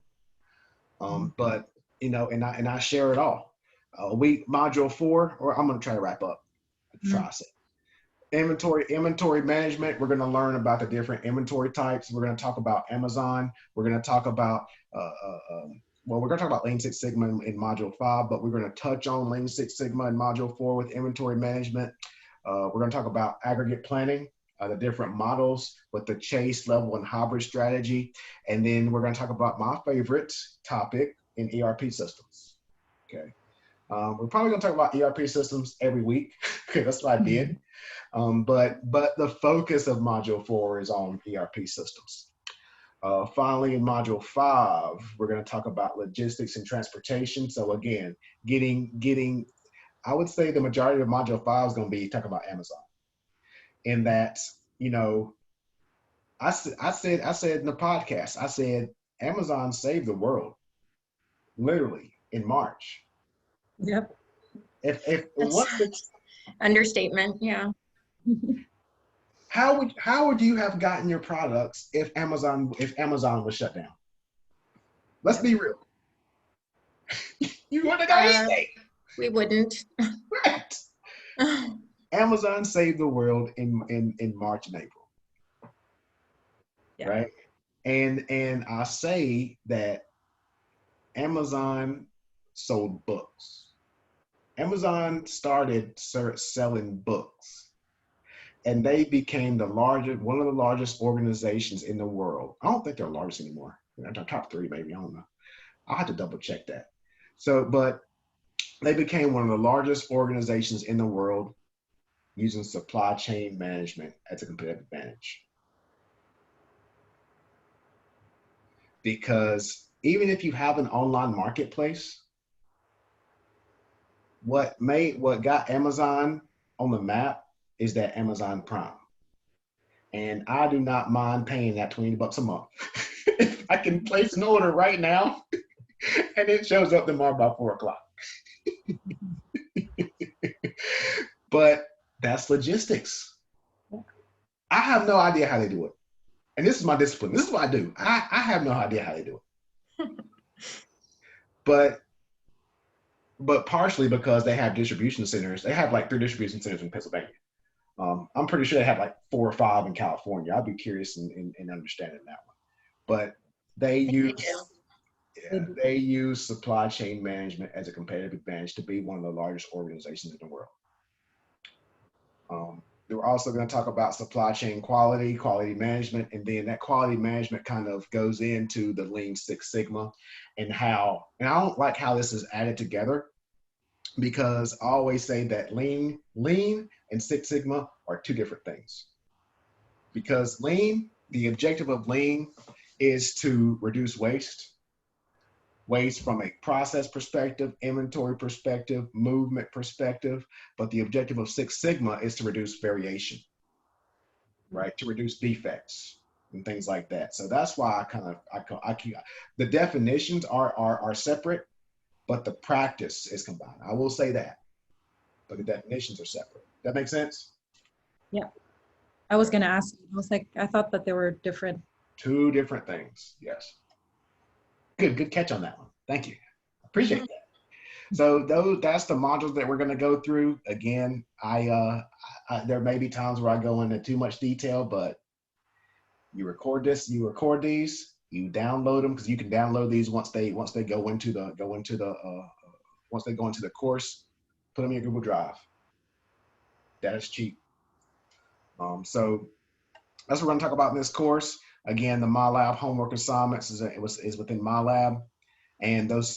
But, and I share it all. Module 4, or I'm going to try to wrap up. Inventory management. We're going to learn about the different inventory types. We're going to talk about Amazon. We're going to talk about, we're going to talk about Lean Six Sigma in Module 5, but we're going to touch on Lean Six Sigma in Module 4 with inventory management. We're going to talk about aggregate planning, the different models with the chase, level, and hybrid strategy. And then we're going to talk about my favorite topic in ERP systems. Okay. We're probably going to talk about ERP systems every week because that's what I did. But the focus of Module 4 is on ERP systems. Finally, in Module 5, we're going to talk about logistics and transportation. So again, getting, I would say the majority of Module 5 is going to be talking about Amazon. In that, you know, I said in the podcast, I said Amazon saved the world, literally in March. Yep. If That's understatement. Yeah. how would you have gotten your products if Amazon was shut down? Let's be real. You wouldn't have got anything. We wouldn't. Right. Amazon saved the world in March and April. Yeah. Right. And I say that Amazon sold books. Amazon started selling books, and they became one of the largest organizations in the world. I don't think they're largest anymore. They're top 3, maybe. I don't know. I'll have to double check that. So, but they became one of the largest organizations in the world using supply chain management as a competitive advantage. Because even if you have an online marketplace, what got Amazon on the map is that Amazon Prime. And I do not mind paying that $20 a month. If I can place an order right now and it shows up tomorrow by 4 o'clock. But that's logistics. I have no idea how they do it. And this is my discipline. This is what I do. I have no idea how they do it. But partially because they have distribution centers. They have like 3 distribution centers in Pennsylvania. I'm pretty sure they have like 4 or 5 in California. I'd be curious in understanding that one. But they use supply chain management as a competitive advantage to be one of the largest organizations in the world. We're also going to talk about supply chain quality management, and then that quality management kind of goes into the Lean Six Sigma and I don't like how this is added together, because I always say that Lean and Six Sigma are 2 different things. Because the objective of Lean is to reduce waste from a process perspective, inventory perspective, movement perspective, but the objective of Six Sigma is to reduce variation, right? To reduce defects and things like that. So that's why the definitions are separate, but the practice is combined. I will say that, but the definitions are separate. That makes sense? Yeah. I was going to ask, I thought that they were different. 2 different things. Yes. Good catch on that one. Thank you. Appreciate that. So that's the modules that we're going to go through. Again, there may be times where I go into too much detail, but you record these, you download them, because you can download these once they go into the course, put them in your Google Drive. That is cheap. So that's what we're going to talk about in this course. Again, the MyLab homework assignments is within MyLab, and those